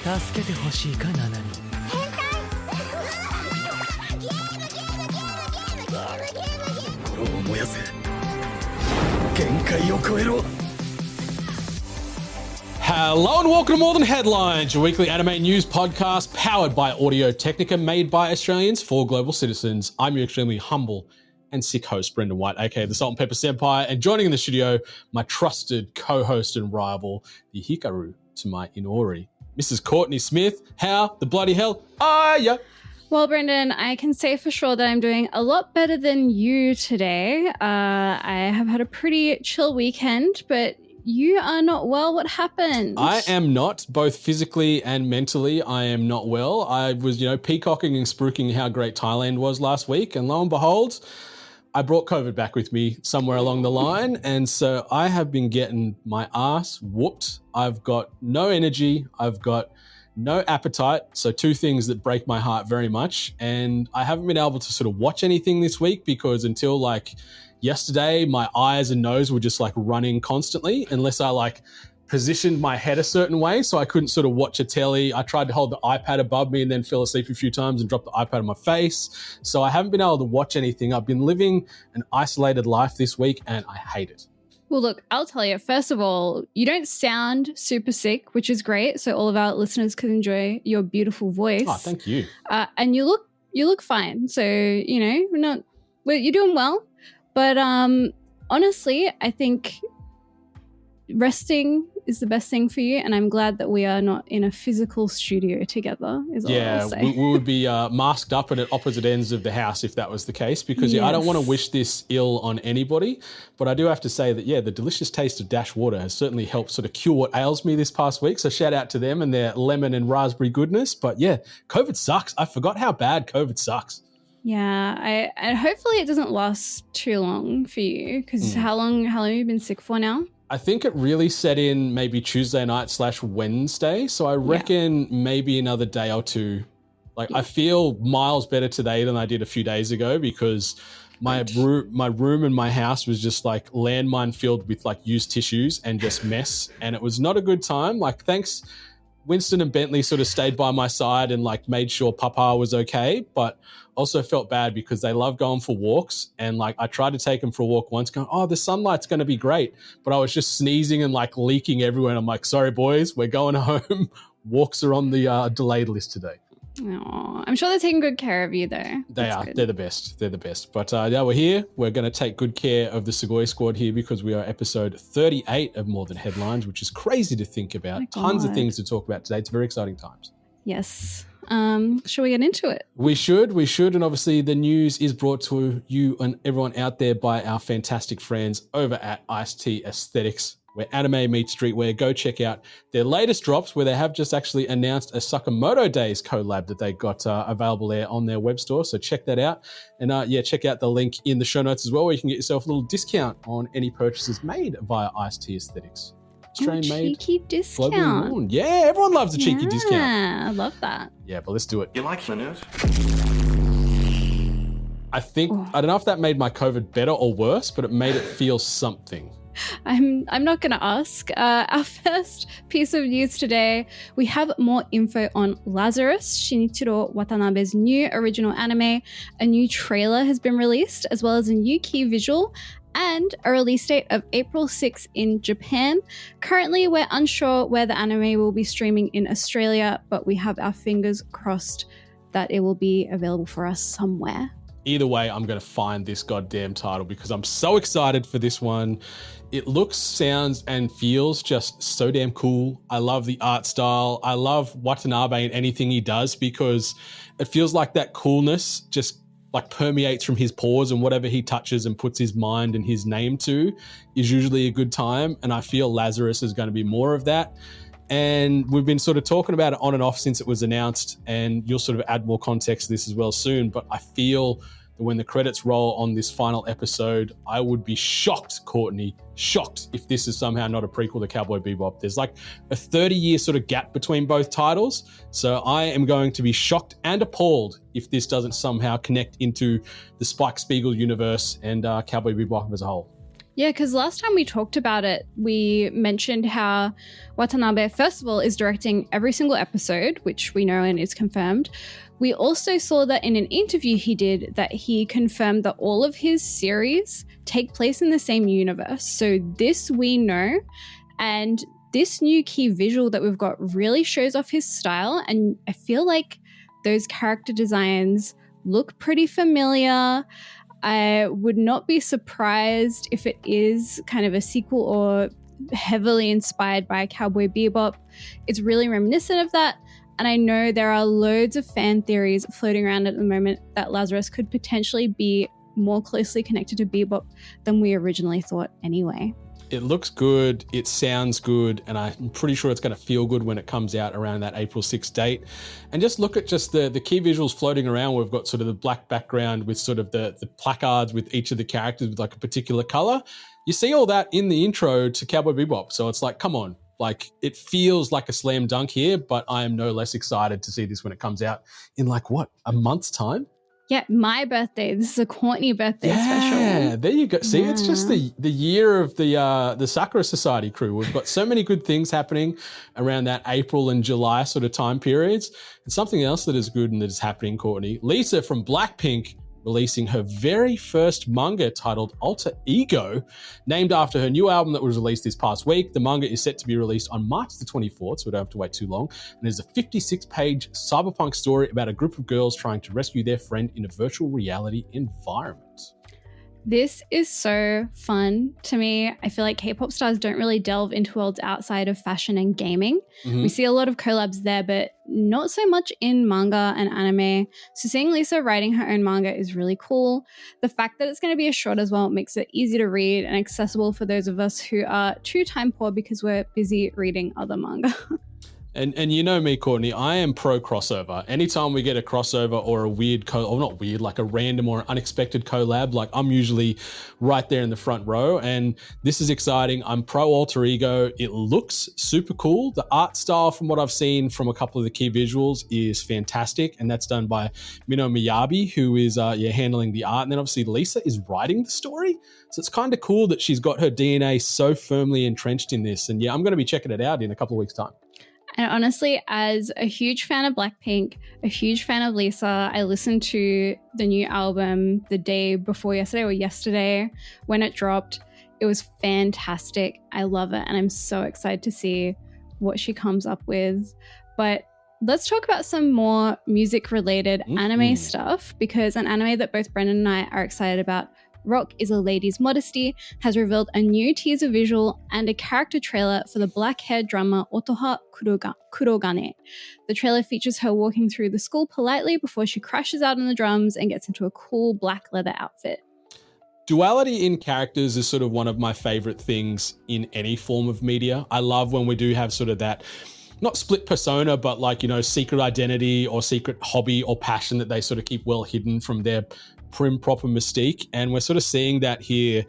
助けてほしいかナナミ。心を燃やせ。限界を超えろ。 Hello and welcome to More Than Headlines, your weekly anime news podcast powered by Audio Technica, made by Australians for global citizens. I'm your extremely humble and sick host, Brendan White, aka the Salt and Pepper Senpai, and joining in the studio, my trusted co-host and rival, the Hikaru to my Inori, Mrs. Courtney Smith. How the bloody hell are ya? Well, Brendan, I can say for sure that I'm doing a lot better than you today. I have had a pretty chill weekend, but you are not well. What happened? I am not, both physically and mentally. I am not well. I was, peacocking and spruiking how great Thailand was last week, and lo and behold, I brought COVID back with me somewhere along the line, and so I have been getting my ass whooped. I've got no energy. I've got no appetite. So two things that break my heart very much, and I haven't been able to sort of watch anything this week because until yesterday, my eyes and nose were just running constantly unless I positioned my head a certain way, so I couldn't sort of watch a telly. I tried to hold the iPad above me and then fell asleep a few times and dropped the iPad on my face. So I haven't been able to watch anything. I've been living an isolated life this week and I hate it. Well, look, I'll tell you, first of all, you don't sound super sick, which is great. So all of our listeners can enjoy your beautiful voice. Oh, thank you. And you look fine. So, you're doing well. But honestly, I think resting is the best thing for you, and I'm glad that we are not in a physical studio together, is all I'll say. We would be masked up and at opposite ends of the house if that was the case, because I don't want to wish this ill on anybody, but I do have to say that, the delicious taste of Dash Water has certainly helped sort of cure what ails me this past week, so shout out to them and their lemon and raspberry goodness. But COVID sucks. I forgot how bad COVID sucks. Yeah, and hopefully it doesn't last too long for you, because how long have you been sick for now? I think it really set in maybe Tuesday night / Wednesday. So I reckon maybe another day or two. I feel miles better today than I did a few days ago because my room and my house was just landmine filled with used tissues and just mess. And it was not a good time. Thanks, Winston and Bentley sort of stayed by my side and made sure Papa was okay, but also felt bad because they love going for walks. And I tried to take them for a walk once going, oh, the sunlight's going to be great. But I was just sneezing and leaking everywhere. And I'm like, sorry, boys, we're going home. Walks are on the delayed list today. Oh, I'm sure they're taking good care of you, though. They are. Good. They're the best. They're the best. But we're here. We're going to take good care of the Segoy Squad here because we are episode 38 of More Than Headlines, which is crazy to think about. Tons of things to talk about today. It's very exciting times. Yes. Shall we get into it? We should. And obviously the news is brought to you and everyone out there by our fantastic friends over at Ice-T Aesthetics, where anime meets streetwear. Go check out their latest drops where they have just actually announced a Sakamoto Days collab that they got available there on their web store. So check that out. And check out the link in the show notes as well, where you can get yourself a little discount on any purchases made via Ice-T Aesthetics. Australian-made, cheeky discount. Yeah, everyone loves a cheeky discount. Yeah, I love that. Yeah, but let's do it. You like the news? I think, I don't know if that made my COVID better or worse, but it made it feel something. I'm not going to ask. Our first piece of news today, we have more info on Lazarus, Shinichiro Watanabe's new original anime. A new trailer has been released, as well as a new key visual and a release date of April 6 in Japan. Currently, we're unsure where the anime will be streaming in Australia, but we have our fingers crossed that it will be available for us somewhere. Either way, I'm going to find this goddamn title because I'm so excited for this one. It looks, sounds, and feels just so damn cool. I love the art style. I love Watanabe in anything he does because it feels like that coolness just permeates from his pores, and whatever he touches and puts his mind and his name to is usually a good time. And I feel Lazarus is going to be more of that. And we've been sort of talking about it on and off since it was announced, and you'll sort of add more context to this as well soon. But I feel that when the credits roll on this final episode, I would be shocked, Courtney, shocked if this is somehow not a prequel to Cowboy Bebop. There's a 30-year sort of gap between both titles. So I am going to be shocked and appalled if this doesn't somehow connect into the Spike Spiegel universe and Cowboy Bebop as a whole. Yeah, because last time we talked about it, we mentioned how Watanabe, first of all, is directing every single episode, which we know and is confirmed. We also saw that in an interview he did that he confirmed that all of his series take place in the same universe. So this we know, and this new key visual that we've got really shows off his style, and I feel like those character designs look pretty familiar. I would not be surprised if it is kind of a sequel or heavily inspired by Cowboy Bebop. It's really reminiscent of that. And I know there are loads of fan theories floating around at the moment that Lazarus could potentially be more closely connected to Bebop than we originally thought anyway. It looks good, it sounds good, and I'm pretty sure it's going to feel good when it comes out around that April 6th date. And just look at just the key visuals floating around. We've got sort of the black background with sort of the placards with each of the characters with like a particular color. You see all that in the intro to Cowboy Bebop. So it's like, come on, like it feels like a slam dunk here, but I am no less excited to see this when it comes out in like what, a month's time? Yeah, my birthday. This is a Courtney birthday special. Yeah, there you go. See, it's just the year of the Sakura Society crew. We've got so many good things happening around that April and July sort of time periods. And something else that is good and that is happening, Courtney. Lisa from Blackpink releasing her very first manga titled Alter Ego, named after her new album that was released this past week. The manga is set to be released on March the 24th, so we don't have to wait too long. And it's a 56-page cyberpunk story about a group of girls trying to rescue their friend in a virtual reality environment. This is so fun to me. I feel like K-pop stars don't really delve into worlds outside of fashion and gaming. Mm-hmm. We see a lot of collabs there, but not so much in manga and anime. So seeing Lisa writing her own manga is really cool. The fact that it's going to be a short as well makes it easy to read and accessible for those of us who are too time poor because we're busy reading other manga. And you know me, Courtney, I am pro crossover. Anytime we get a crossover or a weird or not weird, like a random or unexpected collab, like I'm usually right there in the front row. And this is exciting. I'm pro Alter Ego. It looks super cool. The art style from what I've seen from a couple of the key visuals is fantastic. And that's done by Mino Miyabi, who is handling the art. And then obviously Lisa is writing the story. So it's kind of cool that she's got her DNA so firmly entrenched in this. And yeah, I'm going to be checking it out in a couple of weeks' time. And honestly, as a huge fan of Blackpink, a huge fan of Lisa, I listened to the new album the day before yesterday or yesterday when it dropped. It was fantastic. I love it. And I'm so excited to see what she comes up with. But let's talk about some more music-related anime stuff, because an anime that both Brendan and I are excited about, Rock is a Lady's Modesty, has revealed a new teaser visual and a character trailer for the black-haired drummer Otoha Kurogane. The trailer features her walking through the school politely before she crashes out on the drums and gets into a cool black leather outfit. Duality in characters is sort of one of my favorite things in any form of media. I love when we do have sort of that, not split persona, but like, you know, secret identity or secret hobby or passion that they sort of keep well hidden from their prim proper mystique. And we're sort of seeing that here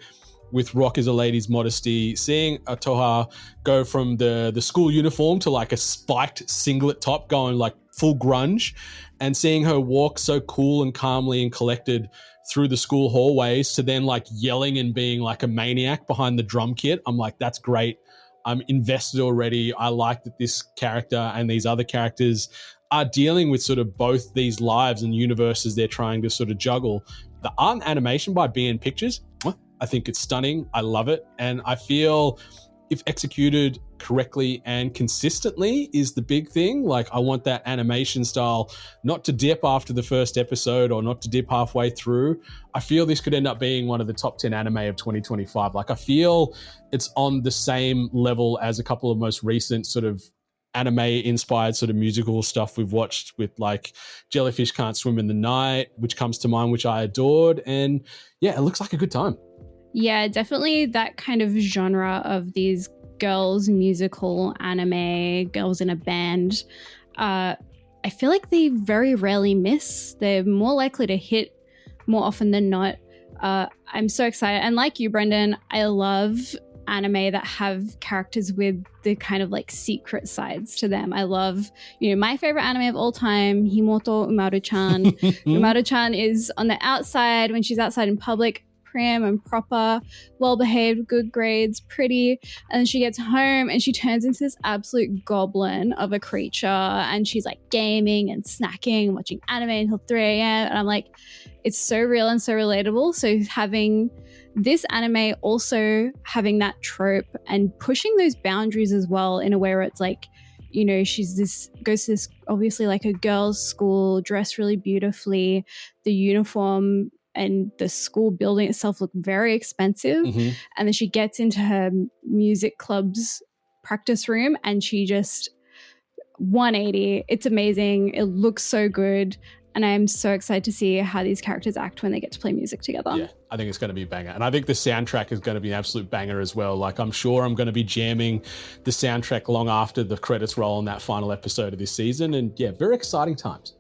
with Rock is a Lady's Modesty, seeing Otoha go from the school uniform to like a spiked singlet top going like full grunge, and seeing her walk so cool and calmly and collected through the school hallways to then like yelling and being like a maniac behind the drum kit. I'm like, that's great. I'm invested already. I like that this character and these other characters are dealing with sort of both these lives and universes they're trying to sort of juggle. The art and animation by BN Pictures, I think it's stunning. I love it. And I feel if executed correctly and consistently is the big thing. Like I want that animation style not to dip after the first episode or not to dip halfway through. I feel this could end up being one of the top 10 anime of 2025. Like I feel it's on the same level as a couple of most recent sort of anime inspired sort of musical stuff we've watched with like Jellyfish Can't Swim in the Night, which comes to mind, which I adored. And yeah, it looks like a good time. Yeah, definitely that kind of genre of these girls musical anime, girls in a band. I feel like they very rarely miss. They're more likely to hit more often than not. I'm so excited. And like you, Brendan, I love anime that have characters with the kind of like secret sides to them. I love, you know, my favorite anime of all time, Himoto Umaru-chan. Umaru-chan is on the outside when she's outside in public, prim and proper, well-behaved, good grades, pretty. And then she gets home and she turns into this absolute goblin of a creature. And she's like gaming and snacking and watching anime until 3 a.m. And I'm like, it's so real and so relatable. So having this anime also having that trope and pushing those boundaries as well in a way where it's like, you know, goes to this obviously like a girls' school, dressed really beautifully. The uniform and the school building itself look very expensive. Mm-hmm. And then she gets into her music club's practice room and she just 180. It's amazing. It looks so good. And I'm so excited to see how these characters act when they get to play music together. Yeah, I think it's going to be a banger. And I think the soundtrack is going to be an absolute banger as well. Like, I'm sure I'm going to be jamming the soundtrack long after the credits roll in that final episode of this season. And yeah, very exciting times.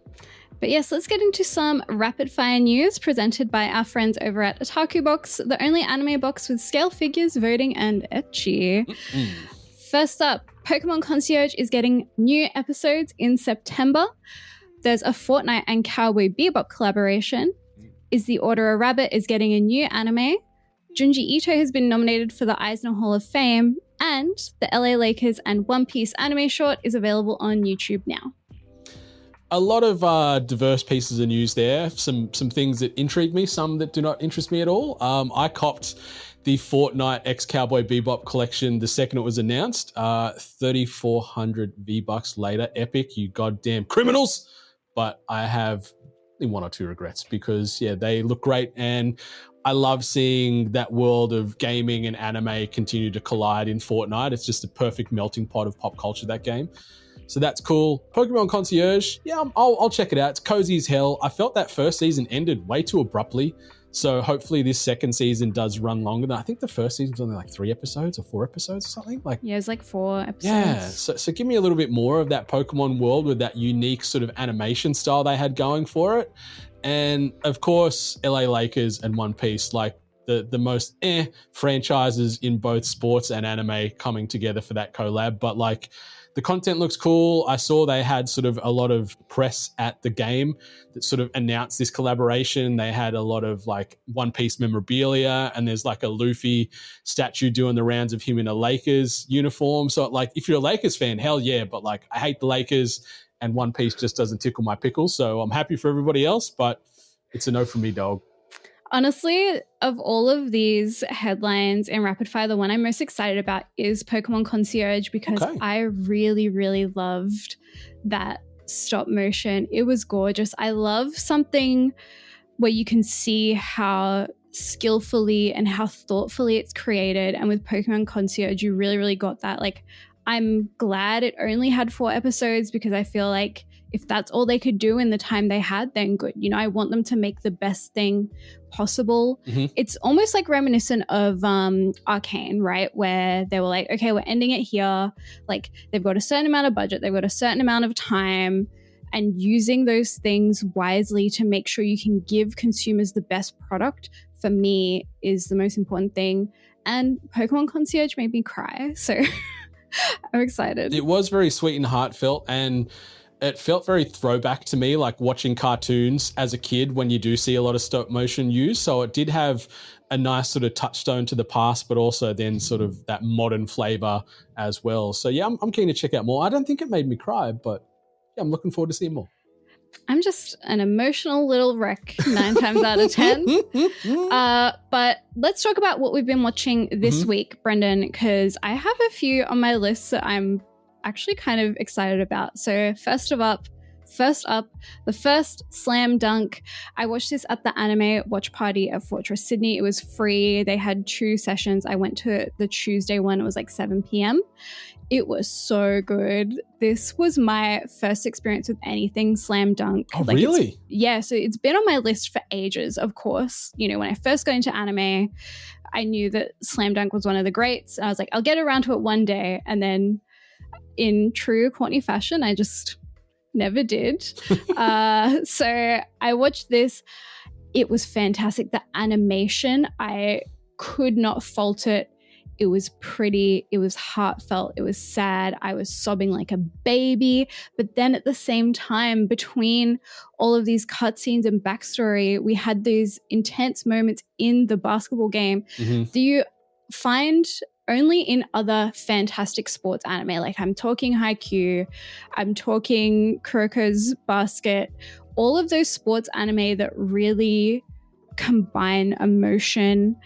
But yes, let's get into some rapid fire news presented by our friends over at Otaku Box, the only anime box with scale figures, voting, and ecchi. First up, Pokemon Concierge is getting new episodes in September. There's a Fortnite and Cowboy Bebop collaboration. Is the Order a Rabbit is getting a new anime. Junji Ito has been nominated for the Eisner Hall of Fame. And the LA Lakers and One Piece anime short is available on YouTube now. A lot of diverse pieces of news there. Some things that intrigue me, some that do not interest me at all. I copped the Fortnite X Cowboy Bebop collection the second it was announced. 3,400 V-Bucks later. Epic, you goddamn criminals. But I have one or two regrets because, yeah, they look great. And I love seeing that world of gaming and anime continue to collide in Fortnite. It's just a perfect melting pot of pop culture, that game. So that's cool. Pokemon Concierge, yeah, I'll check it out. It's cozy as hell. I felt that first season ended way too abruptly. So hopefully this second season does run longer. I think the first season was only like 3 episodes or 4 episodes or something. Yeah, it's like 4 episodes. Yeah, so give me a little bit more of that Pokemon world with that unique sort of animation style they had going for it. And of course, LA Lakers and One Piece, like the most franchises in both sports and anime coming together for that collab. But like, the content looks cool. I saw they had sort of a lot of press at the game that sort of announced this collaboration. They had a lot of like One Piece memorabilia, and there's like a Luffy statue doing the rounds of him in a Lakers uniform. So like, if you're a Lakers fan, hell yeah. But like, I hate the Lakers and One Piece just doesn't tickle my pickle. So I'm happy for everybody else, but it's a no from me, dog. Honestly, of all of these headlines in Rapid Fire, the one I'm most excited about is Pokemon Concierge because I really, really loved that stop motion. It was gorgeous. I love something where you can see how skillfully and how thoughtfully it's created. And with Pokemon Concierge, you really, really got that. Like, I'm glad it only had 4 episodes because I feel like if that's all they could do in the time they had, then good. You know, I want them to make the best thing possible. Mm-hmm. It's almost like reminiscent of Arcane, right? Where they were like, okay, we're ending it here. Like, they've got a certain amount of budget, they've got a certain amount of time, and using those things wisely to make sure you can give consumers the best product, for me, is the most important thing. And Pokemon Concierge made me cry. So I'm excited. It was very sweet and heartfelt, and it felt very throwback to me, like watching cartoons as a kid when you do see a lot of stop motion used. So it did have a nice sort of touchstone to the past, but also then sort of that modern flavor as well. So yeah, I'm keen to check out more. I don't think it made me cry, but yeah, I'm looking forward to seeing more. I'm just an emotional little wreck 9 times out of 10. But let's talk about what we've been watching this week, Brendan, because I have a few on my list that I'm actually kind of excited about. So first up, the first Slam Dunk. I watched this at the anime watch party at Fortress Sydney. It was free. They had 2 sessions. I went to the Tuesday one. It was like 7 p.m. It was so good. This was my first experience with anything Slam Dunk. Oh, like, really? Yeah, so it's been on my list for ages, of course. You know, when I first got into anime, I knew that Slam Dunk was one of the greats. I was like, I'll get around to it one day. And then in true Courtney fashion, I just never did. So I watched this. It was fantastic. The animation, I could not fault it It was pretty, it was heartfelt, it was sad. I was sobbing like a baby. But then at the same time, between all of these cutscenes and backstory, we had these intense moments in the basketball game. Do you find only in other fantastic sports anime, like I'm talking Haikyuu, I'm talking Kuroko's Basket, all of those sports anime that really combine emotion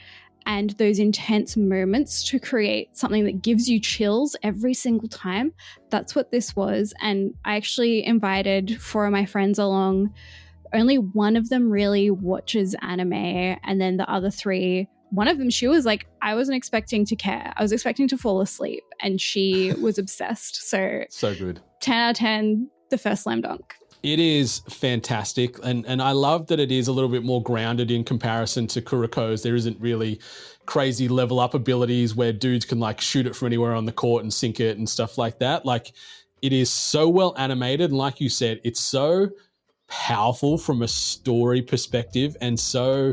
and those intense moments to create something that gives you chills every single time. That's what this was. And I actually invited 4 of my friends along. Only one of them really watches anime, and then the other 3, one of them, she was like, I wasn't expecting to care. I was expecting to fall asleep, and she was obsessed. So good. 10 out of 10, the first slam dunk. It is fantastic, and I love that it is a little bit more grounded in comparison to Kuroko's. There isn't really crazy level up abilities where dudes can like shoot it from anywhere on the court and sink it and stuff like that. Like, it is so well animated, and like you said, it's so powerful from a story perspective and so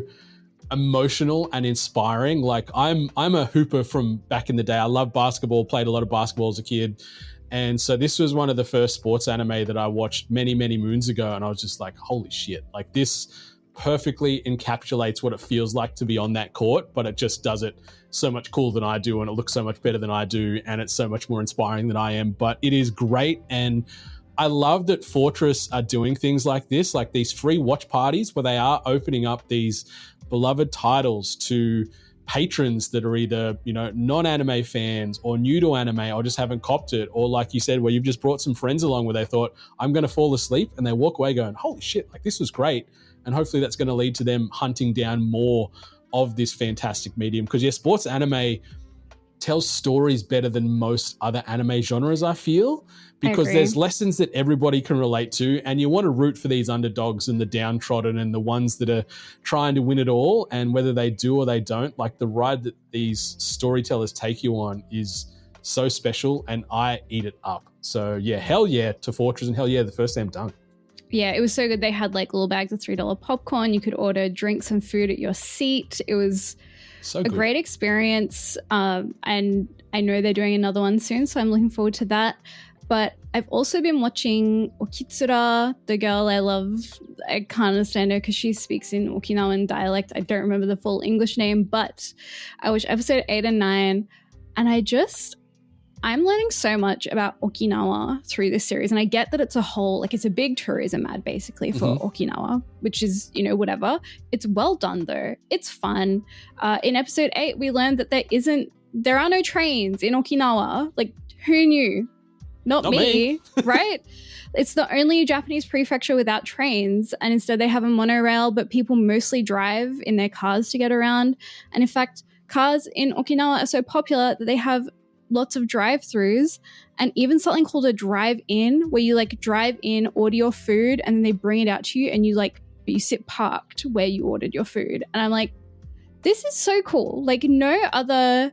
emotional and inspiring. Like, I'm a hooper from back in the day. I love basketball, played a lot of basketball as a kid. And so this was one of the first sports anime that I watched many, many moons ago. And I was just like, holy shit, like this perfectly encapsulates what it feels like to be on that court, but it just does it so much cooler than I do. And it looks so much better than I do. And it's so much more inspiring than I am, but it is great. And I love that Fortress are doing things like this, like these free watch parties where they are opening up these beloved titles to patrons that are either, you know, non-anime fans or new to anime or just haven't copped it, or like you said, where you've just brought some friends along where they thought, I'm going to fall asleep, and they walk away going, holy shit, like this was great. And hopefully that's going to lead to them hunting down more of this fantastic medium. Because yeah, sports anime tells stories better than most other anime genres, I feel, because there's lessons that everybody can relate to, and you want to root for these underdogs and the downtrodden and the ones that are trying to win it all. And whether they do or they don't, like the ride that these storytellers take you on is so special, and I eat it up. So yeah, hell yeah to Fortress, and hell yeah, the first slam dunk. Yeah, it was so good. They had like little bags of $3 popcorn. You could order drinks and food at your seat. It was so a good. great experience. And I know they're doing another one soon, so I'm looking forward to that. But I've also been watching Okitsura, the girl I love. I can't understand her because she speaks in Okinawan dialect. I don't remember the full English name, but I watched episode 8 and 9, and I'm learning so much about Okinawa through this series. And I get that it's it's a big tourism ad basically for Okinawa, which is, you know, whatever. It's well done though. It's fun. In episode 8, we learned that there are no trains in Okinawa. Like, who knew? Not me. Right? It's the only Japanese prefecture without trains, and instead they have a monorail, but people mostly drive in their cars to get around. And in fact, cars in Okinawa are so popular that they have lots of drive-throughs, and even something called a drive-in, where you like drive in, order your food, and then they bring it out to you, and you sit parked where you ordered your food. And I'm like, this is so cool. Like, no other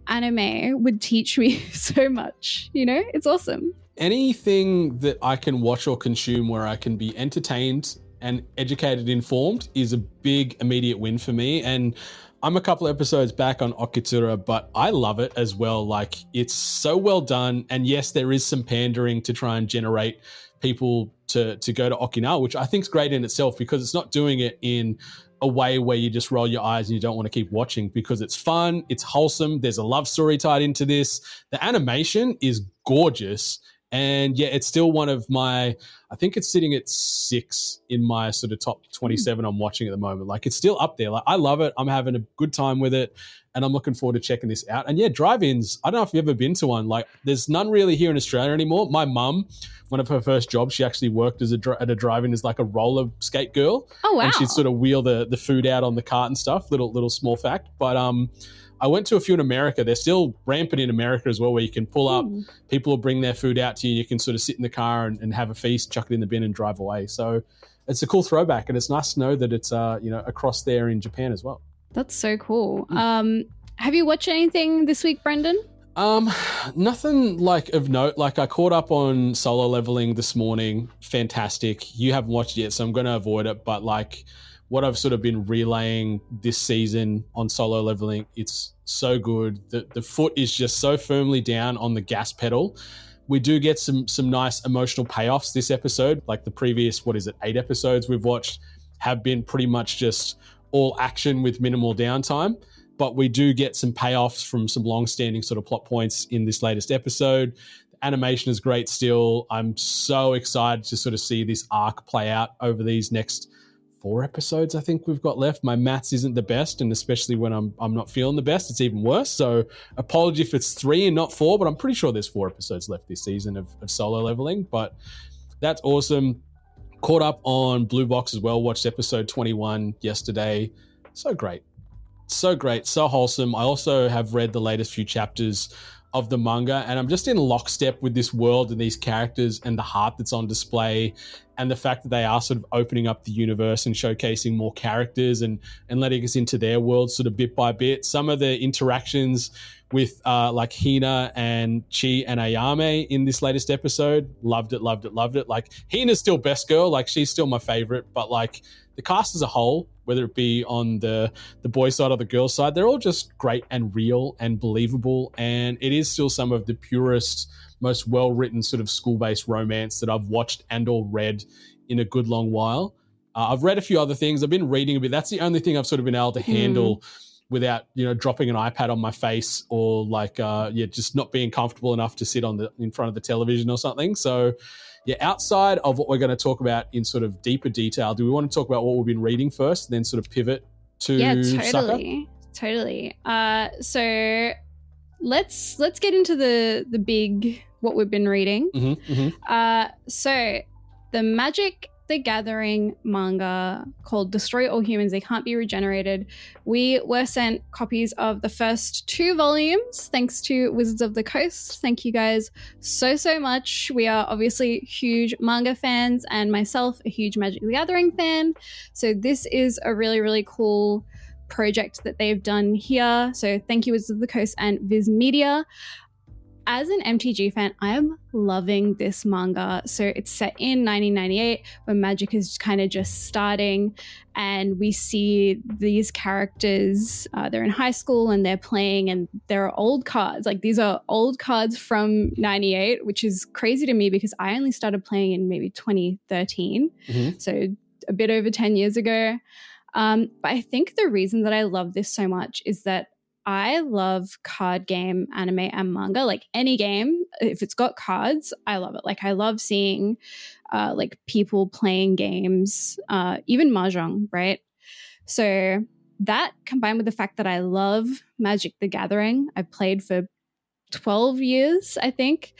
anime would teach me so much, you know? It's awesome. Anything that I can watch or consume where I can be entertained and educated, informed is a big immediate win for me. And I'm a couple episodes back on Okitsura, but I love it as well. Like, it's so well done. And yes, there is some pandering to try and generate people to go to Okinawa, which I think is great in itself, because it's not doing it in a way where you just roll your eyes and you don't want to keep watching, because it's fun, it's wholesome, there's a love story tied into this. The animation is gorgeous. And yeah, it's still one of my, I think it's sitting at 6 in my sort of top 27 I'm watching at the moment. Like, it's still up there. Like, I love it. I'm having a good time with it, and I'm looking forward to checking this out. And yeah, drive-ins, I don't know if you've ever been to one. Like, there's none really here in Australia anymore. My mum, one of her first jobs, she actually worked at a drive-in as like a roller skate girl. Oh, wow. And she'd sort of wheel the food out on the cart and stuff. Little small fact. But I went to a few in America. They're still rampant in America as well, where you can pull up, people will bring their food out to you. You can sort of sit in the car and have a feast, chuck it in the bin and drive away. So it's a cool throwback, and it's nice to know that it's across there in Japan as well. That's so cool. Have you watched anything this week, Brendan? Nothing like of note. Like, I caught up on Solo Leveling this morning. Fantastic. You haven't watched it yet, so I'm going to avoid it. But like, what I've sort of been relaying this season on Solo Leveling, it's so good. The foot is just so firmly down on the gas pedal. We do get some nice emotional payoffs this episode. Like the previous, 8 episodes we've watched have been pretty much just all action with minimal downtime. But we do get some payoffs from some long-standing sort of plot points in this latest episode. The animation is great still. I'm so excited to sort of see this arc play out over these next 4 episodes I think we've got left. My maths isn't the best, and especially when I'm not feeling the best, it's even worse. So apology if it's 3 and not 4, but I'm pretty sure there's 4 episodes left this season of Solo Leveling. But that's awesome. Caught up on Blue Box as well. Watched episode 21 yesterday. So great. So great, so wholesome. I also have read the latest few chapters of the manga, and I'm just in lockstep with this world and these characters and the heart that's on display, and the fact that they are sort of opening up the universe and showcasing more characters and letting us into their world sort of bit by bit. Some of the interactions with like Hina and Chi and Ayame in this latest episode, loved it. Like Hina's still best girl, like she's still my favorite, but like the cast as a whole, whether it be on the boy side or the girl side, they're all just great and real and believable. And it is still some of the purest, most well-written sort of school-based romance that I've watched and or read in a good long while. I've read a few other things. I've been reading a bit. That's the only thing I've sort of been able to handle without, dropping an iPad on my face or like, just not being comfortable enough to sit in front of the television or something. So outside of what we're going to talk about in sort of deeper detail, do we want to talk about what we've been reading first, and then sort of pivot to totally. So let's get into the big what we've been reading. So the Magic the Gathering manga called Destroy All Humans, They Can't Be Regenerated. We were sent copies of the first 2 volumes thanks to Wizards of the Coast. Thank you guys so much. We are obviously huge manga fans, and myself a huge Magic the Gathering fan. So this is a really, really cool project that they've done here. So thank you, Wizards of the Coast and Viz Media. As an MTG fan, I'm loving this manga. So it's set in 1998 when Magic is kind of just starting, and we see these characters, they're in high school and they're playing, and there are old cards. Like these are old cards from 98, which is crazy to me because I only started playing in maybe 2013. So a bit over 10 years ago. But I think the reason that I love this so much is that I love card game, anime, and manga. Like any game, if it's got cards, I love it. Like I love seeing like people playing games, even Mahjong, right? So that combined with the fact that I love Magic the Gathering, I played for 12 years, I think.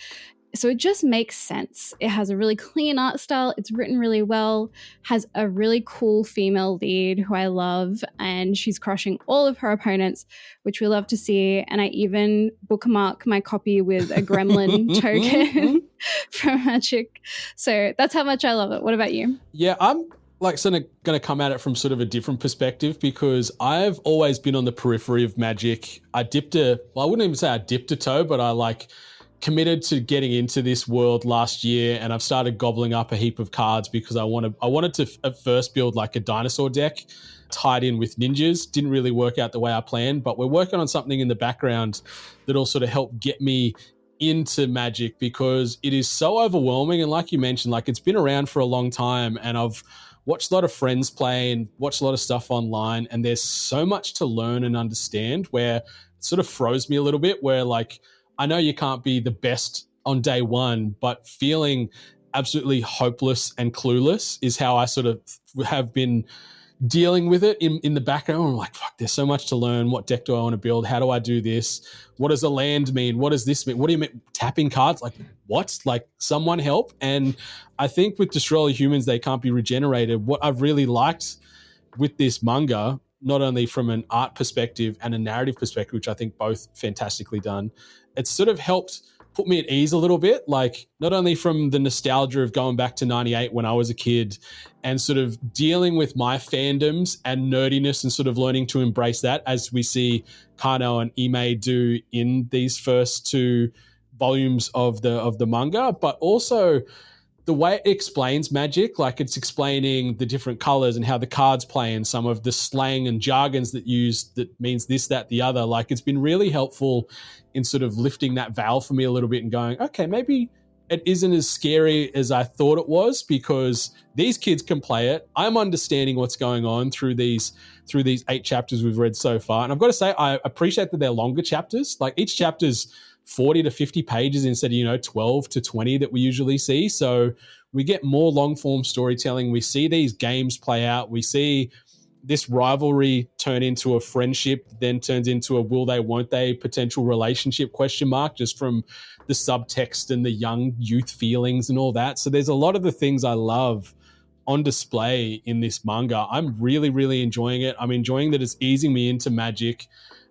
So it just makes sense. It has a really clean art style. It's written really well, has a really cool female lead who I love, and she's crushing all of her opponents, which we love to see. And I even bookmark my copy with a gremlin token from Magic. So that's how much I love it. What about you? Yeah, I'm like sort of going to come at it from sort of a different perspective because I've always been on the periphery of Magic. I wouldn't even say I dipped a toe, but I like committed to getting into this world last year, and I've started gobbling up a heap of cards because I wanted to at first build like a dinosaur deck tied in with ninjas. Didn't really work out the way I planned, but we're working on something in the background that'll sort of help get me into Magic because it is so overwhelming. And like you mentioned, like it's been around for a long time, and I've watched a lot of friends play and watched a lot of stuff online, and there's so much to learn and understand where it sort of froze me a little bit, where like I know you can't be the best on day one, but feeling absolutely hopeless and clueless is how I sort of have been dealing with it in the background. I'm like, fuck, there's so much to learn. What deck do I want to build? How do I do this? What does a land mean? What does this mean? What do you mean tapping cards? Like what? Like someone help. And I think with Destroy All Humans, They Can't Be Regenerated. What I've really liked with this manga, not only from an art perspective and a narrative perspective, which I think both fantastically done, it's sort of helped put me at ease a little bit, like not only from the nostalgia of going back to 98 when I was a kid and sort of dealing with my fandoms and nerdiness and sort of learning to embrace that as we see Kano and Ime do in these first 2 volumes of the manga, but also the way it explains magic, like it's explaining the different colors and how the cards play and some of the slang and jargons that means this, that, the other. Like it's been really helpful in sort of lifting that veil for me a little bit and going, okay, maybe it isn't as scary as I thought it was because these kids can play it. I'm understanding what's going on through these 8 chapters we've read so far. And I've got to say, I appreciate that they're longer chapters. Like each chapter's 40 to 50 pages instead of, 12 to 20 that we usually see. So we get more long form storytelling. We see these games play out. We see this rivalry turn into a friendship, then turns into a will they, won't they potential relationship ? Just from the subtext and the young youth feelings and all that. So there's a lot of the things I love on display in this manga. I'm really, really enjoying it. I'm enjoying that it's easing me into magic.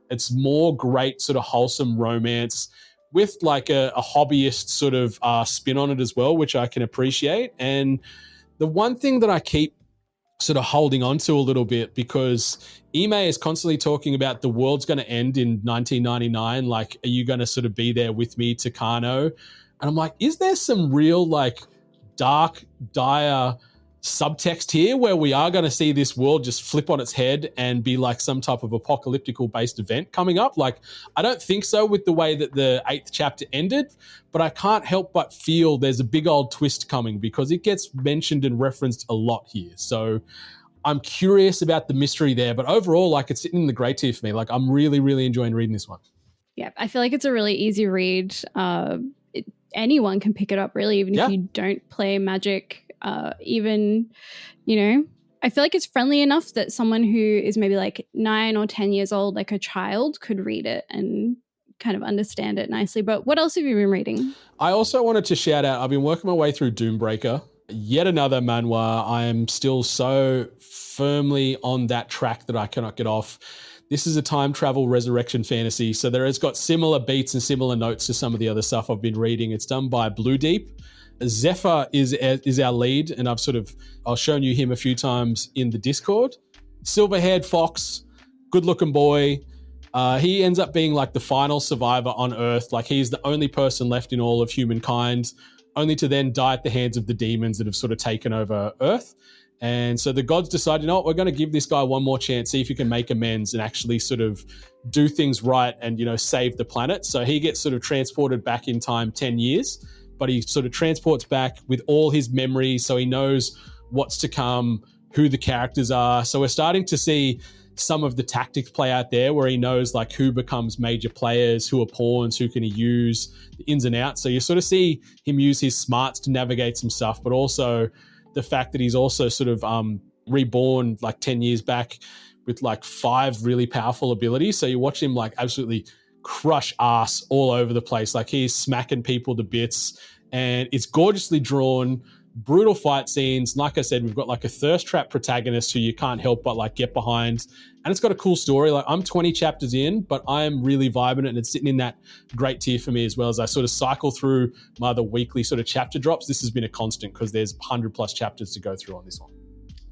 It's more great sort of wholesome romance with like a hobbyist sort of spin on it as well, which I can appreciate. And the one thing that I keep sort of holding on to a little bit, because Ime is constantly talking about the world's going to end in 1999. Like, are you going to sort of be there with me, Takano? And I'm like, is there some real like dark, dire subtext here where we are going to see this world just flip on its head and be like some type of apocalyptical based event coming up? Like, I don't think so with the way that the 8th chapter ended, but I can't help but feel there's a big old twist coming because it gets mentioned and referenced a lot here. So I'm curious about the mystery there, but overall, like it's sitting in the great tier for me. Like I'm really, really enjoying reading this one. Yeah, I feel like it's a really easy read. Anyone can pick it up really, even if you don't play Magic. Even, I feel like it's friendly enough that someone who is maybe like 9 or 10 years old, like a child, could read it and kind of understand it nicely. But what else have you been reading? I also wanted to shout out, I've been working my way through Doombreaker, yet another manhwa. I am still so firmly on that track that I cannot get off. This is a time travel resurrection fantasy, so there has got similar beats and similar notes to some of the other stuff I've been reading. It's done by Blue Deep. Zephyr is our lead, and I've shown you him a few times in the Discord. Silver-haired fox, good-looking boy. He ends up being like the final survivor on Earth. Like he's the only person left in all of humankind, only to then die at the hands of the demons that have sort of taken over Earth. And so the gods decide, we're going to give this guy one more chance, see if he can make amends and actually sort of do things right and, save the planet. So he gets sort of transported back in time 10 years. But he sort of transports back with all his memories, so he knows what's to come, who the characters are. So we're starting to see some of the tactics play out there where he knows like who becomes major players, who are pawns, who can he use, the ins and outs. So you sort of see him use his smarts to navigate some stuff, but also the fact that he's also sort of reborn like 10 years back with like 5 really powerful abilities. So you watch him like absolutely crush ass all over the place. Like he's smacking people to bits and it's gorgeously drawn, brutal fight scenes. Like I said, we've got like a thirst trap protagonist who you can't help but like get behind. And it's got a cool story. Like I'm 20 chapters in, but I am really vibing it and it's sitting in that great tier for me as well as I sort of cycle through my other weekly sort of chapter drops. This has been a constant because there's 100+ chapters to go through on this one.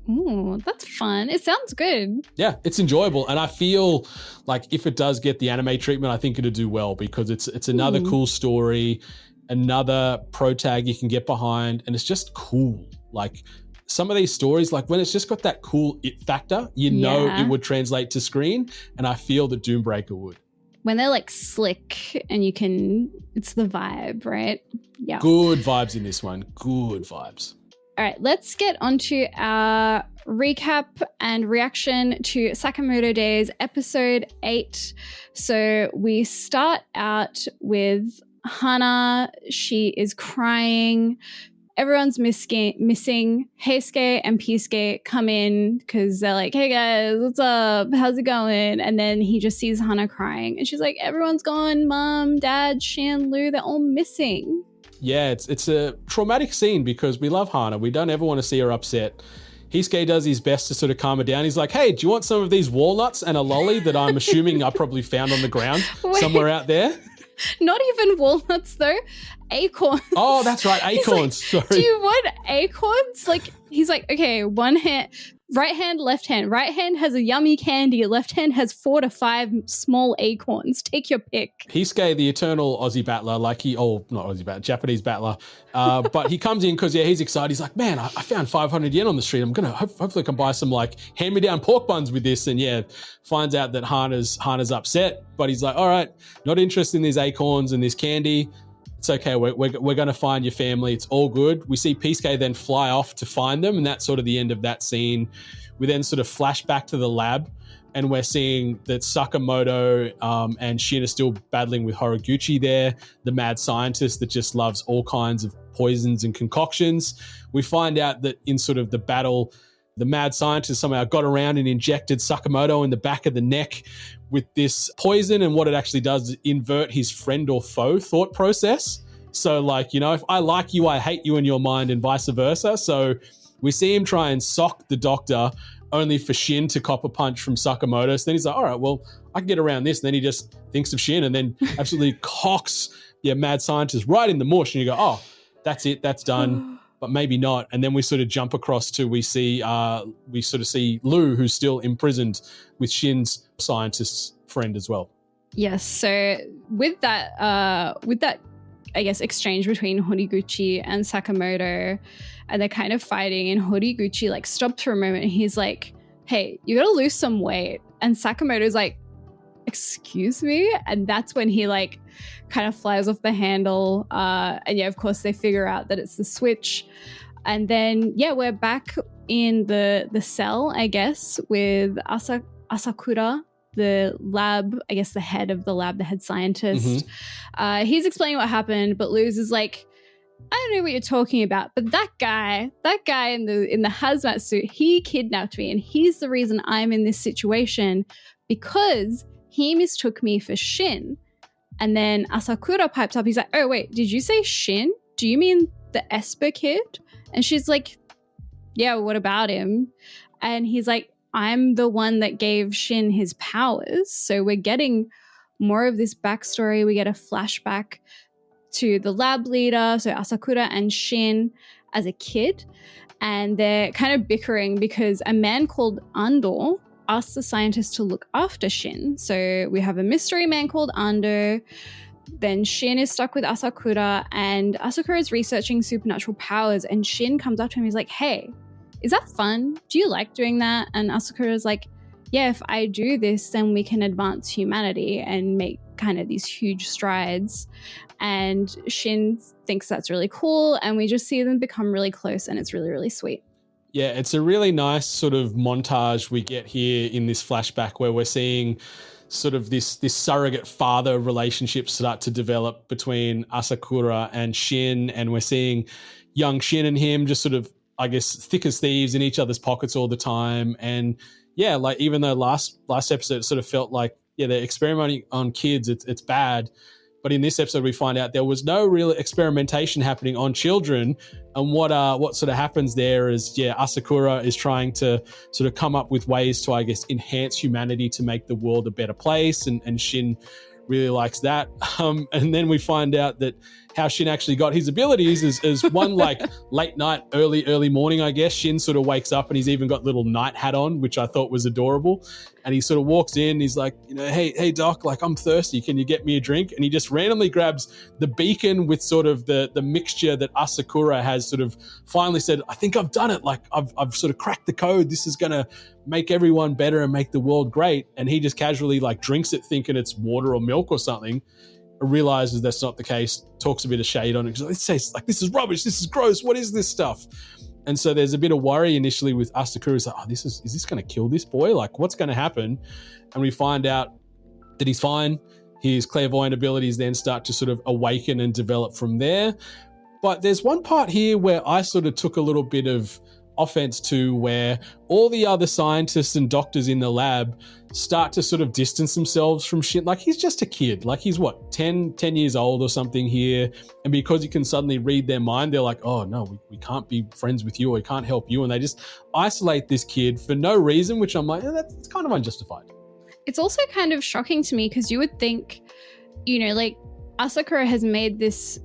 Ooh, that's fun. It sounds good. Yeah, it's enjoyable. And I feel like if it does get the anime treatment, I think it'll do well because it's another cool story, another pro tag you can get behind, and it's just cool. Like some of these stories, like when it's just got that cool it factor, know it would translate to screen, and I feel that Doombreaker would. When they're like slick and it's the vibe, right? Yeah. Good vibes in this one. Good vibes. All right, let's get onto our recap and reaction to Sakamoto Days, episode 8. So we start out with Hana. She is crying. Everyone's missing. Heisuke and Pisuke come in because they're like, hey guys, what's up? How's it going? And then he just sees Hana crying. And she's like, everyone's gone. Mom, Dad, Shan, Lu, they're all missing. Yeah, it's a traumatic scene because we love Hana. We don't ever want to see her upset. Heisuke does his best to sort of calm her down. He's like, hey, do you want some of these walnuts and a lolly that I'm assuming I probably found on the ground somewhere out there? Not even walnuts though, acorns. Oh, that's right, acorns. Like, sorry. do you want acorns? Like, he's like, okay, one hand, Right hand, left hand. Right hand has a yummy candy. Left hand has 4 to 5 small acorns. Take your pick. Hisuke, the eternal Aussie battler, not Aussie battler, Japanese battler, but he comes in because, he's excited. He's like, man, I found 500 yen on the street. I'm going to hopefully can buy some like hand-me-down pork buns with this. And finds out that Hana's upset, but he's like, all right, not interested in these acorns and this candy. It's okay. We're going to find your family. It's all good. We see Pisuke then fly off to find them, and that's sort of the end of that scene. We then sort of flash back to the lab, and we're seeing that Sakamoto and Shin are still battling with Horiguchi there, the mad scientist that just loves all kinds of poisons and concoctions. We find out that in sort of the battle, the mad scientist somehow got around and injected Sakamoto in the back of the neck with this poison, and what it actually does is invert his friend or foe thought process. So like, if I like you, I hate you in your mind, and vice versa. So we see him try and sock the doctor, only for Shin to cop a punch from Sakamoto. So then he's like, all right, well, I can get around this. And then he just thinks of Shin and then absolutely cocks mad scientist right in the mush. And you go, oh, that's it, that's done. But maybe not. And then we sort of jump across to we see Lou, who's still imprisoned with Shin's scientist's friend as well. Yes. So with that, I guess, exchange between Horiguchi and Sakamoto, and they're kind of fighting, and Horiguchi like stops for a moment and he's like, hey, you gotta lose some weight. And Sakamoto's like, excuse me? And that's when he like kind of flies off the handle. And of course they figure out that it's the switch. And then, we're back in the cell, I guess, with Asakura, the lab, I guess the head of the lab, the head scientist. Mm-hmm. He's explaining what happened, but Luz is like, I don't know what you're talking about, but that guy in the hazmat suit, he kidnapped me, and he's the reason I'm in this situation because he mistook me for Shin. And then Asakura pipes up. He's like, oh, wait, did you say Shin? Do you mean the Esper kid? And she's like, yeah, what about him? And he's like, I'm the one that gave Shin his powers. So we're getting more of this backstory. We get a flashback to the lab leader, so Asakura and Shin as a kid. And they're kind of bickering because a man called Ando asks the scientist to look after Shin. So we have a mystery man called Ando. Then Shin is stuck with Asakura, and Asakura is researching supernatural powers, and Shin comes up to him. He's like, hey, is that fun? Do you like doing that? And Asakura is like, yeah, if I do this, then we can advance humanity and make kind of these huge strides. And Shin thinks that's really cool, and we just see them become really close, and it's really, really sweet. Yeah, it's a really nice sort of montage we get here in this flashback where we're seeing sort of this surrogate father relationship start to develop between Asakura and Shin, and we're seeing young Shin and him just sort of, I guess, thick as thieves in each other's pockets all the time. And like even though last episode it sort of felt like, they're experimenting on kids, it's bad. But in this episode, we find out there was no real experimentation happening on children. And what sort of happens there is, Asakura is trying to sort of come up with ways to, I guess, enhance humanity to make the world a better place. And Shin really likes that. And then we find out that how Shin actually got his abilities is one like late night, early morning, I guess. Shin sort of wakes up and he's even got little night hat on, which I thought was adorable. And he sort of walks in, he's like, hey doc, like I'm thirsty. Can you get me a drink? And he just randomly grabs the beacon with sort of the mixture that Asakura has sort of finally said, I think I've done it. Like I've sort of cracked the code. This is going to make everyone better and make the world great. And he just casually like drinks it thinking it's water or milk or something. Realizes that's not the case, talks a bit of shade on it. It says like, this is rubbish, this is gross, what is this stuff? And so there's a bit of worry initially with Asakura. He's like, is this going to kill this boy? Like, what's going to happen? And we find out that he's fine. His clairvoyant abilities then start to sort of awaken and develop from there. But there's one part here where I sort of took a little bit of offense to, where all the other scientists and doctors in the lab start to sort of distance themselves from Shin. Like, he's just a kid. Like, he's 10 years old or something here. And because he can suddenly read their mind, they're like, oh no, we can't be friends with you, or we can't help you. And they just isolate this kid for no reason, which I'm like, that's kind of unjustified. It's also kind of shocking to me because you would think, like Asakura has made this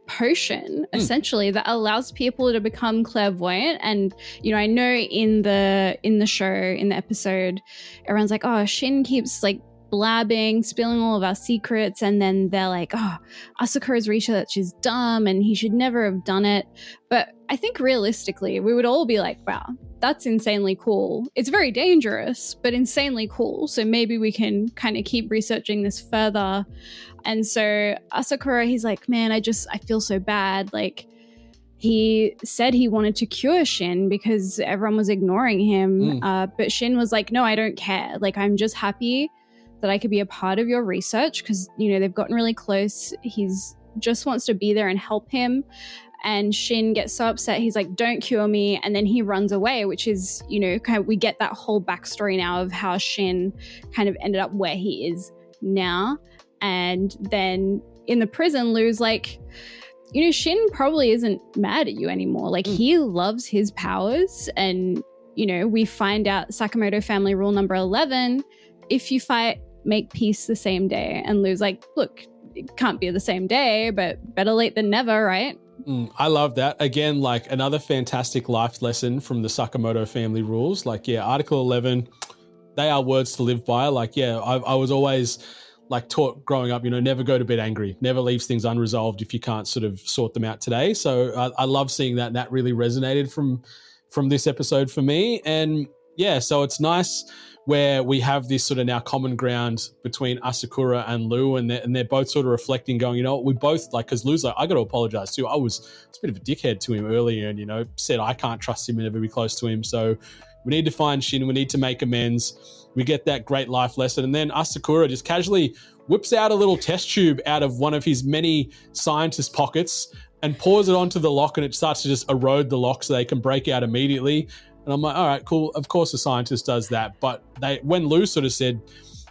potion essentially that allows people to become clairvoyant. And I know in the show, in the episode, everyone's like, oh, Shin keeps like blabbing, spilling all of our secrets, and then they're like, oh, Asakura's research is dumb and he should never have done it. But I think realistically we would all be like, wow, that's insanely cool. It's very dangerous, but insanely cool. So maybe we can kind of keep researching this further. And so Asakura, he's like, man, I feel so bad. Like, he said he wanted to cure Shin because everyone was ignoring him. But Shin was like, no, I don't care. Like, I'm just happy that I could be a part of your research because, they've gotten really close. He's just wants to be there and help him. And Shin gets so upset. He's like, don't cure me. And then he runs away, which is, kind of, we get that whole backstory now of how Shin kind of ended up where he is now. And then in the prison, Lou's like, Shin probably isn't mad at you anymore. Like, he loves his powers. And, we find out Sakamoto family rule number 11, if you fight, make peace the same day. And Lou's like, look, it can't be the same day, but better late than never, right? I love that. Again, like another fantastic life lesson from the Sakamoto family rules. Like, yeah, Article 11, they are words to live by. Like, yeah, I was always like taught growing up, never go to bed angry, never leaves things unresolved if you can't sort of sort them out today. So I love seeing that. And that really resonated from this episode for me. And yeah, so it's nice where we have this sort of now common ground between Asakura and Lou, and they're both sort of reflecting, going, we both like, because Lou's like, I got to apologize too. I was a bit of a dickhead to him earlier and, said I can't trust him and never be close to him. So we need to find Shin. We need to make amends. We get that great life lesson. And then Asakura just casually whips out a little test tube out of one of his many scientist pockets and pours it onto the lock, and it starts to just erode the lock so they can break out immediately. And I'm like, all right, cool. Of course the scientist does that. But when Lou sort of said,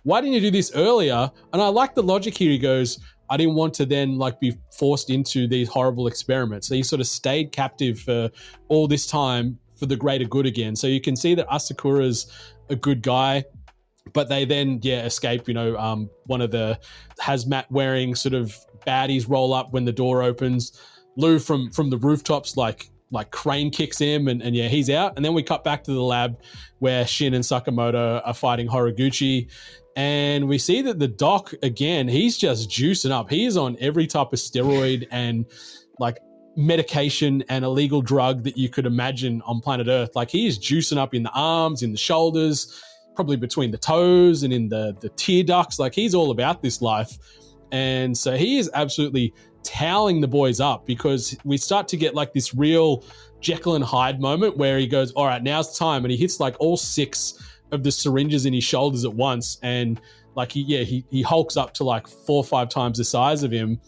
why didn't you do this earlier? And I like the logic here. He goes, I didn't want to then like be forced into these horrible experiments. So he sort of stayed captive for all this time for the greater good again. So you can see that Asakura's a good guy, but they then, escape. One of the hazmat wearing sort of baddies roll up when the door opens. Lou from the rooftops, like crane kicks him and he's out. And then we cut back to the lab where Shin and Sakamoto are fighting Horiguchi. And we see that the doc, again, he's just juicing up. He is on every type of steroid and like medication and illegal drug that you could imagine on planet Earth. Like, he is juicing up in the arms, in the shoulders, probably between the toes and in the tear ducts. Like, he's all about this life. And so he is absolutely toweling the boys up, because we start to get like this real Jekyll and Hyde moment where he goes, all right, now's the time. And he hits like all 6 of the syringes in his shoulders at once. And like, he hulks up to like 4 or 5 times the size of him.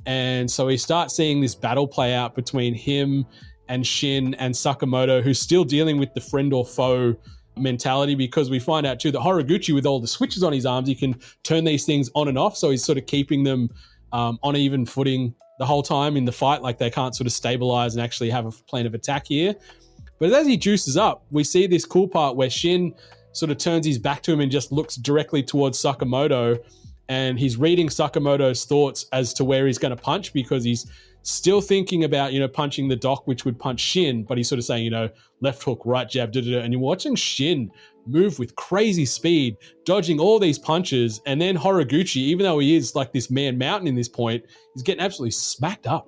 And so we start seeing this battle play out between him and Shin and Sakamoto, who's still dealing with the friend or foe mentality, because we find out too that Horiguchi, with all the switches on his arms, he can turn these things on and off. So he's sort of keeping them on even footing the whole time in the fight. Like, they can't sort of stabilize and actually have a plan of attack here. But as he juices up, we see this cool part where Shin sort of turns his back to him and just looks directly towards Sakamoto, and he's reading Sakamoto's thoughts as to where he's going to punch, because he's still thinking about, punching the doc, which would punch Shin, but he's sort of saying, left hook, right jab, and you're watching Shin move with crazy speed, dodging all these punches. And then Horiguchi, even though he is like this man mountain in this point, he's getting absolutely smacked up.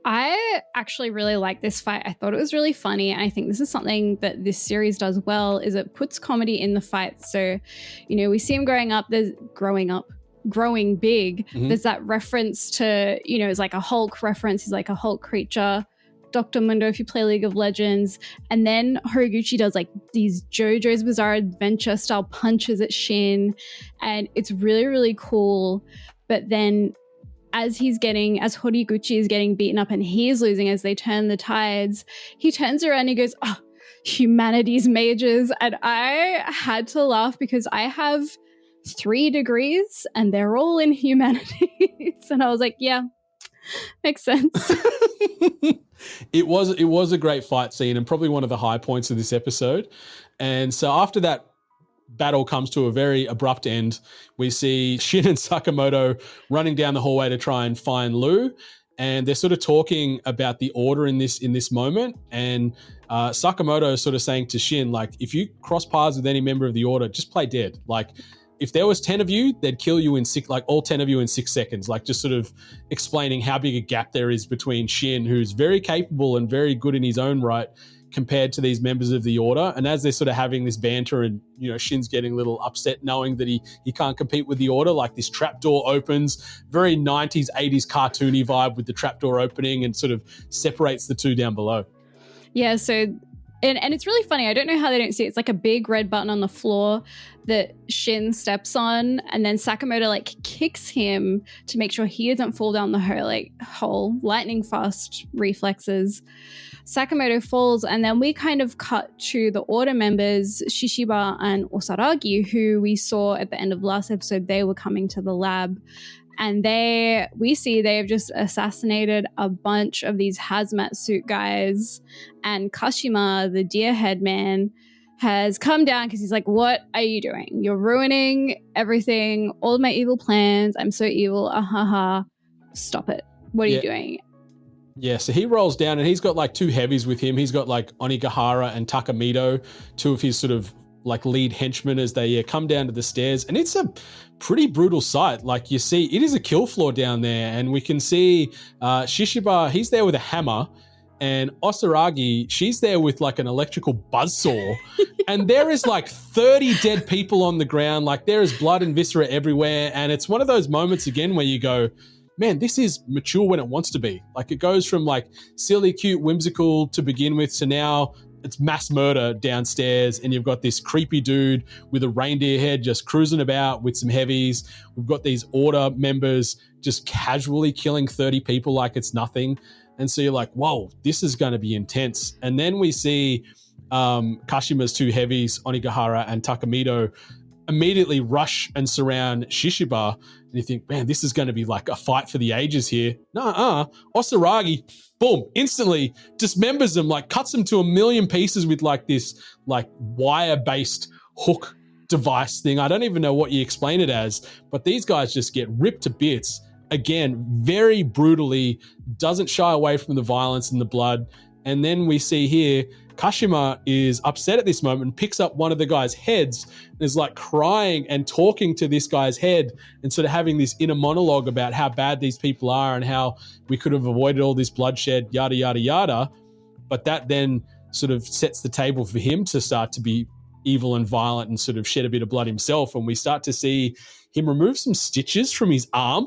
I actually really like this fight. I thought it was really funny. And I think this is something that this series does well, is it puts comedy in the fight. So, we see him growing big. There's that reference to, it's like a Hulk reference. He's like a Hulk creature. Dr. Mundo, if you play League of Legends. And then Horiguchi does like these JoJo's Bizarre Adventure style punches at Shin. And it's really, really cool. But then as Horiguchi is getting beaten up and he's losing as they turn the tides, he turns around and he goes, oh, humanities majors. And I had to laugh because I have 3 degrees and they're all in humanities. And I was like, yeah, makes sense. It was a great fight scene and probably one of the high points of this episode. And so after that battle comes to a very abrupt end, we see Shin and Sakamoto running down the hallway to try and find Lou. and they're sort of talking about the order in this moment. And Sakamoto is sort of saying to Shin, like, if you cross paths with any member of the order, just play dead. Like, if there was 10 of you, they'd kill you in all 10 of you in 6 seconds. Like, just sort of explaining how big a gap there is between Shin, who's very capable and very good in his own right, compared to these members of the order. And as they're sort of having this banter and, Shin's getting a little upset knowing that he can't compete with the order, like this trapdoor opens, very 90s, 80s cartoony vibe with the trapdoor opening, and sort of separates the two down below. Yeah, so, and it's really funny. I don't know how they don't see it. It's like a big red button on the floor that Shin steps on, and then Sakamoto like kicks him to make sure he doesn't fall down the hole, lightning fast reflexes. Sakamoto falls, and then we kind of cut to the order members, Shishiba and Osaragi, who we saw at the end of last episode. They were coming to the lab, and we see they have just assassinated a bunch of these hazmat suit guys, and Kashima, the deer head man, has come down because he's like, what are you doing? You're ruining everything, all of my evil plans. I'm so evil. Stop it. What are you doing? Yeah, so he rolls down and he's got like two heavies with him. He's got like Onigahara and Takamito, two of his sort of like lead henchmen, as they come down to the stairs. And it's a pretty brutal sight. Like, you see, it is a kill floor down there, and we can see Shishiba, he's there with a hammer, and Osaragi, she's there with like an electrical buzzsaw. And there is like 30 dead people on the ground. Like, there is blood and viscera everywhere. And it's one of those moments again where you go, man, this is mature when it wants to be. Like, it goes from like silly, cute, whimsical to begin with to now it's mass murder downstairs, and you've got this creepy dude with a reindeer head just cruising about with some heavies. We've got these order members just casually killing 30 people like it's nothing. And so you're like, whoa, this is going to be intense. And then we see Kashima's two heavies, Onigahara and Takamito, immediately rush and surround Shishiba. And you think, man, this is going to be like a fight for the ages here. Osaragi, boom, instantly dismembers him, like cuts him to a million pieces with like this like wire-based hook device thing. I don't even know what you explain it as, but these guys just get ripped to bits. Again, very brutally, doesn't shy away from the violence and the blood. And then we see here, Kashima is upset at this moment and picks up one of the guy's heads and is like crying and talking to this guy's head and sort of having this inner monologue about how bad these people are and how we could have avoided all this bloodshed, yada, yada, yada. But that then sort of sets the table for him to start to be evil and violent and sort of shed a bit of blood himself. And we start to see him remove some stitches from his arm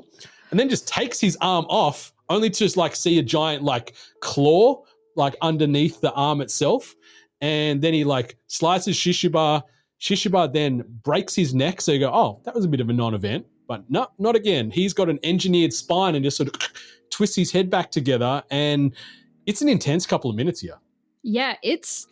and then just takes his arm off, only to just like see a giant like claw like underneath the arm itself. And then he like slices Shishiba. Shishiba then breaks his neck. So you go, oh, that was a bit of a non-event. But no, not again. He's got an engineered spine and just sort of twists his head back together. And it's an intense couple of minutes here. Yeah, it's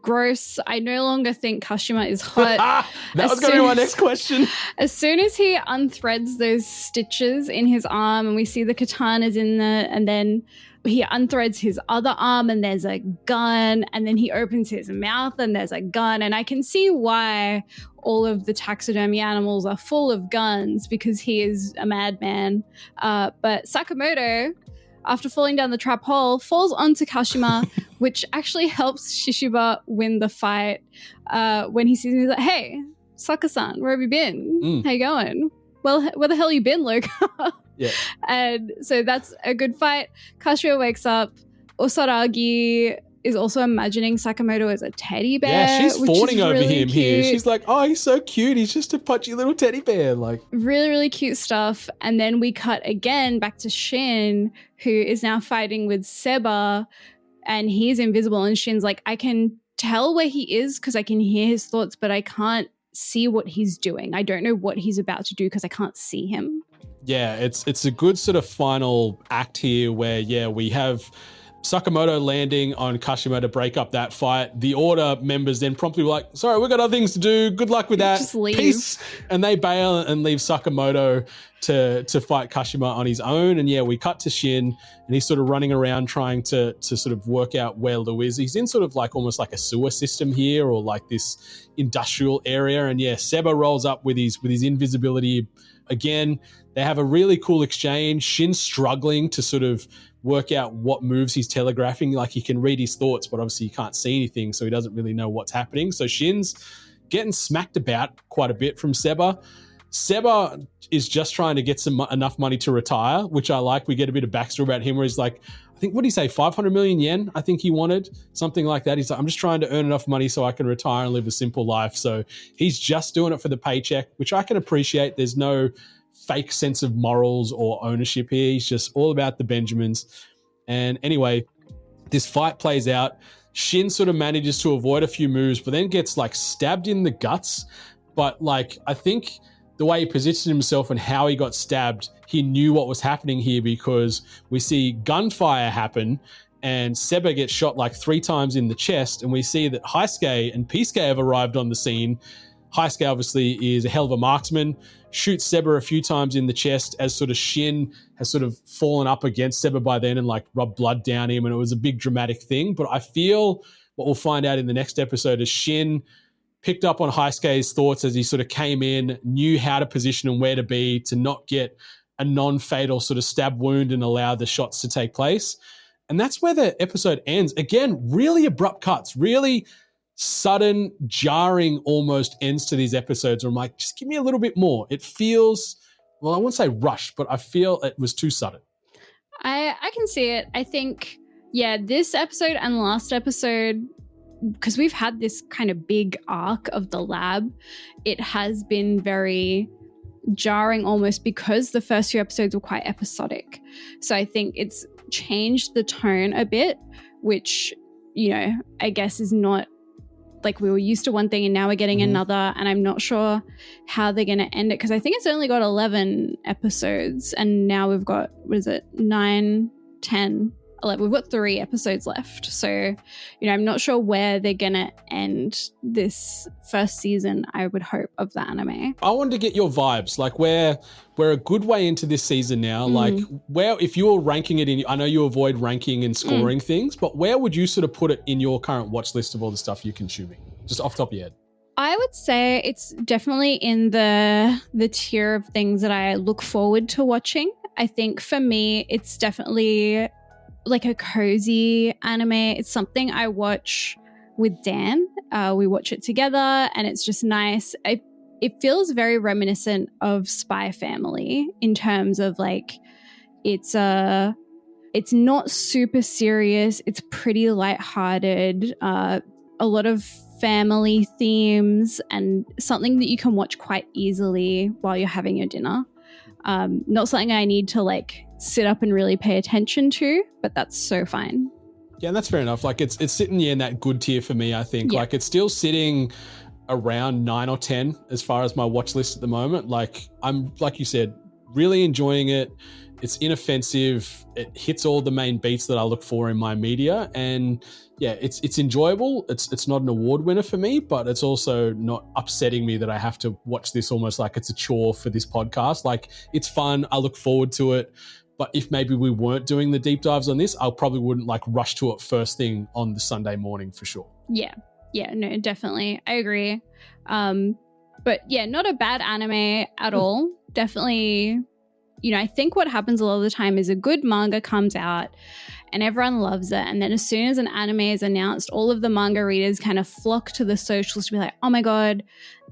gross. I no longer think Kashima is hot. That was going to be my next question. As soon as he unthreads those stitches in his arm and we see the katanas in there, and then he unthreads his other arm and there's a gun, and then he opens his mouth and there's a gun. And I can see why all of the taxidermy animals are full of guns, because he is a madman. But Sakamoto, after falling down the trap hole, falls onto Kashima, which actually helps Shishiba win the fight. When he sees him, he's like, hey, Saka-san, where have you been? How you going? Well, where the hell you been, Luke? Yeah. And so that's a good fight. Kashima wakes up. Osaragi is also imagining Sakamoto as a teddy bear. Yeah, she's fawning over really him cute. here. She's like, oh, he's so cute. He's just a pudgy little teddy bear. Like, really, really cute stuff. And then we cut again back to Shin, who is now fighting with Seba, and he's invisible. And Shin's like, I can tell where he is because I can hear his thoughts, but I can't see what he's doing. I don't know what he's about to do because I can't see him. Yeah, it's a good sort of final act here where, yeah, we have Sakamoto landing on Kashima to break up that fight. The order members then promptly were like, sorry, we've got other things to do. Good luck with that. Just leave. Peace. And they bail and leave Sakamoto to fight Kashima on his own. And yeah, we cut to Shin and he's sort of running around trying to sort of work out where Lou is. He's in sort of like almost like a sewer system here, or like this industrial area. And yeah, Seba rolls up with his invisibility Again, they have a really cool exchange. Shin's struggling to sort of work out what moves he's telegraphing. Like, he can read his thoughts, but obviously he can't see anything, so he doesn't really know what's happening. So Shin's getting smacked about quite a bit from Seba. Seba is just trying to get enough money to retire, which I like. We get a bit of backstory about him where he's like, I think, what did he say, 500 million yen? I think he wanted something like that. He's like, I'm just trying to earn enough money so I can retire and live a simple life. So he's just doing it for the paycheck, which I can appreciate. There's no fake sense of morals or ownership here. He's just all about the Benjamins. And anyway, this fight plays out. Shin sort of manages to avoid a few moves, but then gets like stabbed in the guts. But like, I think the way he positioned himself and how he got stabbed, he knew what was happening here, because we see gunfire happen and Seba gets shot like 3 times in the chest, and we see that Heisuke and Pisuke have arrived on the scene. Heisuke obviously is a hell of a marksman, shoots Seba a few times in the chest as sort of Shin has sort of fallen up against Seba by then and like rubbed blood down him, and it was a big dramatic thing. But I feel what we'll find out in the next episode is Shin picked up on Heisuke's thoughts as he sort of came in, knew how to position and where to be to not get a non-fatal sort of stab wound and allow the shots to take place. And that's where the episode ends. Again, really abrupt cuts, really sudden, jarring almost ends to these episodes where I'm like, just give me a little bit more. It feels, well, I won't say rushed, but I feel it was too sudden. I can see it. I think, yeah, this episode and last episode, because we've had this kind of big arc of the lab, it has been very jarring almost because the first few episodes were quite episodic. So I think it's changed the tone a bit, which, you know, I guess is not like we were used to one thing and now we're getting another, and I'm not sure how they're going to end it, because I think it's only got 11 episodes and now we've got, what is it, 9, 10, 11. We've got 3 episodes left. So, you know, I'm not sure where they're going to end this first season, I would hope, of the anime. I wanted to get your vibes. Like, we're a good way into this season now. Like, where, if you were ranking it in, I know you avoid ranking and scoring things, but where would you sort of put it in your current watch list of all the stuff you're consuming? Just off the top of your head. I would say it's definitely in the tier of things that I look forward to watching. I think for me, it's definitely like a cozy anime. It's something I watch with Dan. We watch it together and it's just nice. It feels very reminiscent of Spy Family in terms of like, it's not super serious. It's pretty lighthearted. A lot of family themes and something that you can watch quite easily while you're having your dinner. Not something I need to like sit up and really pay attention to, but that's so fine. Yeah, and that's fair enough. Like, it's sitting in that good tier for me, I think. Yeah. Like, it's still sitting around 9 or 10 as far as my watch list at the moment. Like, I'm, like you said, really enjoying it. It's inoffensive. It hits all the main beats that I look for in my media. And yeah, it's enjoyable. It's not an award winner for me, but it's also not upsetting me that I have to watch this almost like it's a chore for this podcast. Like, it's fun. I look forward to it. But if maybe we weren't doing the deep dives on this, I probably wouldn't like rush to it first thing on the Sunday morning for sure. Yeah, no, definitely. I agree. But yeah, not a bad anime at all. Definitely, you know, I think what happens a lot of the time is a good manga comes out and everyone loves it. And then as soon as an anime is announced, all of the manga readers kind of flock to the socials to be like, oh my God,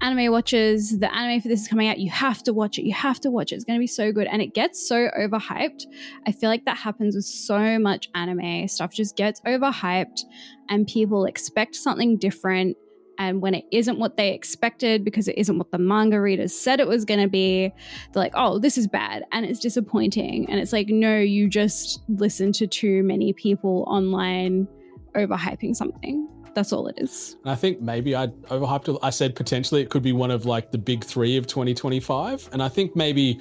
anime watchers, the anime for this is coming out. You have to watch it. You have to watch it. It's going to be so good. And it gets so overhyped. I feel like that happens with so much anime. Stuff just gets overhyped and people expect something different. And when it isn't what they expected because it isn't what the manga readers said it was going to be, they're like, oh, this is bad. And it's disappointing. And it's like, no, you just listen to too many people online overhyping something. That's all it is. And I think maybe I overhyped it. I said potentially it could be one of like the big 3 of 2025. And I think maybe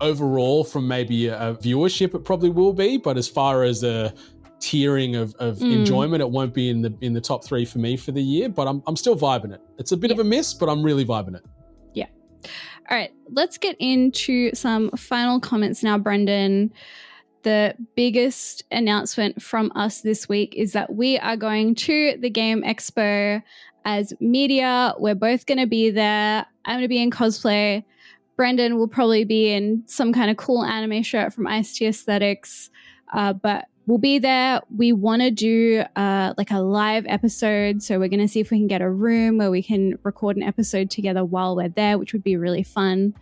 overall from maybe a viewership, it probably will be. But as far as a tiering of enjoyment, it won't be in the top 3 for me for the year, but I'm still vibing it. It's a bit of a miss, but I'm really vibing it. Yeah. All right, let's get into some final comments now, Brendan. The biggest announcement from us this week is that we are going to the Game Expo as media. We're both going to be there. I'm going to be in cosplay. Brendan will probably be in some kind of cool anime shirt from Ice-T Aesthetics, but we'll be there. We want to do like a live episode, so we're going to see if we can get a room where we can record an episode together while we're there, which would be really fun.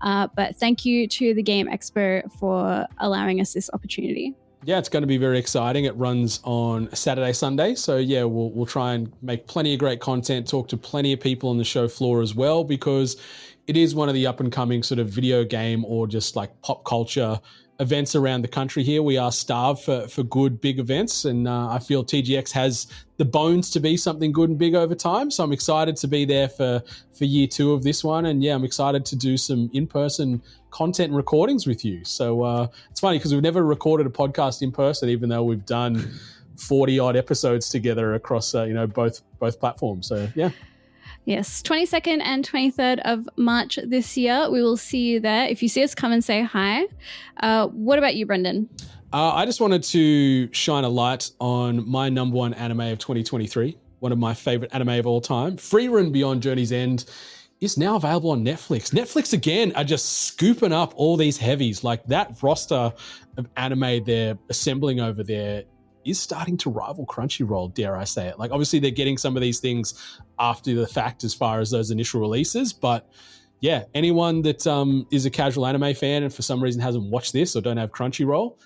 But thank you to the Game Expo for allowing us this opportunity. Yeah, it's going to be very exciting. It runs on Saturday, Sunday. So yeah, we'll try and make plenty of great content, talk to plenty of people on the show floor as well, because it is one of the up and coming sort of video game or just like pop culture events around the country here. We are starved for good big events, and I feel TGX has the bones to be something good and big over time. So I'm excited to be there for year 2 of this one. And yeah, I'm excited to do some in-person content and recordings with you. So it's funny because we've never recorded a podcast in person, even though we've done 40 odd episodes together across both platforms. So yeah. Yes, 22nd and 23rd of March this year. We will see you there. If you see us, come and say hi. What about you, Brendan? I just wanted to shine a light on my number one anime of 2023, one of my favorite anime of all time. Frieren Beyond Journey's End is now available on Netflix. Netflix, again, are just scooping up all these heavies. Like that roster of anime they're assembling over there is starting to rival Crunchyroll, dare I say it. Like, obviously, they're getting some of these things after the fact as far as those initial releases. But yeah, anyone that is a casual anime fan and for some reason hasn't watched this or don't have Crunchyroll,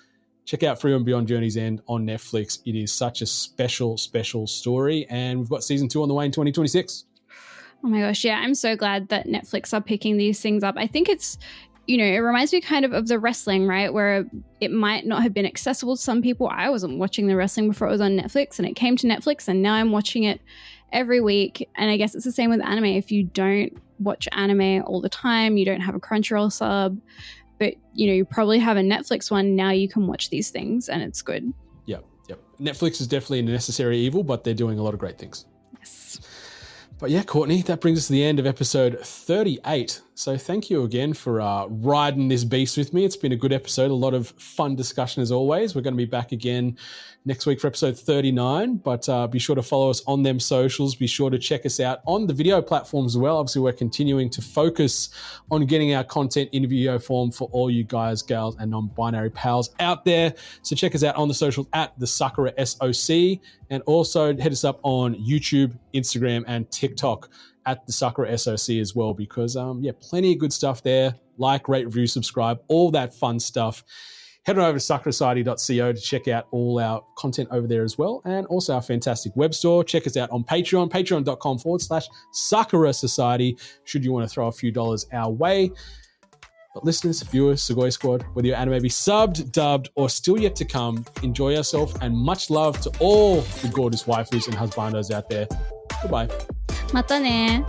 check out Frieren Beyond Journey's End on Netflix. It is such a special, special story. And we've got season 2 on the way in 2026. Oh my gosh, yeah, I'm so glad that Netflix are picking these things up. I think it's, it reminds me kind of the wrestling, right? Where it might not have been accessible to some people. I wasn't watching the wrestling before it was on Netflix, and it came to Netflix, and now I'm watching it every week. And I guess it's the same with anime. If you don't watch anime all the time, you don't have a Crunchyroll sub, but you probably have a Netflix one, now you can watch these things and it's good. Yep. Netflix is definitely a necessary evil, but they're doing a lot of great things. Yes. But yeah, Courtney, that brings us to the end of episode 38. So thank you again for riding this beast with me. It's been a good episode, a lot of fun discussion as always. We're going to be back again next week for episode 39, but be sure to follow us on them socials. Be sure to check us out on the video platforms as well. Obviously, we're continuing to focus on getting our content in video form for all you guys, gals, and non-binary pals out there. So check us out on the socials at the Sakura SOC, and also hit us up on YouTube, Instagram, and TikTok at the Sakura SOC as well, because plenty of good stuff there. Like, rate, review, subscribe, all that fun stuff. Head on over to sakurasociety.co to check out all our content over there as well, and also our fantastic web store. Check us out on Patreon, patreon.com/Sakura Society, should you want to throw a few dollars our way. But listeners, viewers, Sugoi Squad, whether your anime be subbed, dubbed, or still yet to come, enjoy yourself, and much love to all the gorgeous waifus and husbandos out there. Goodbye. またね。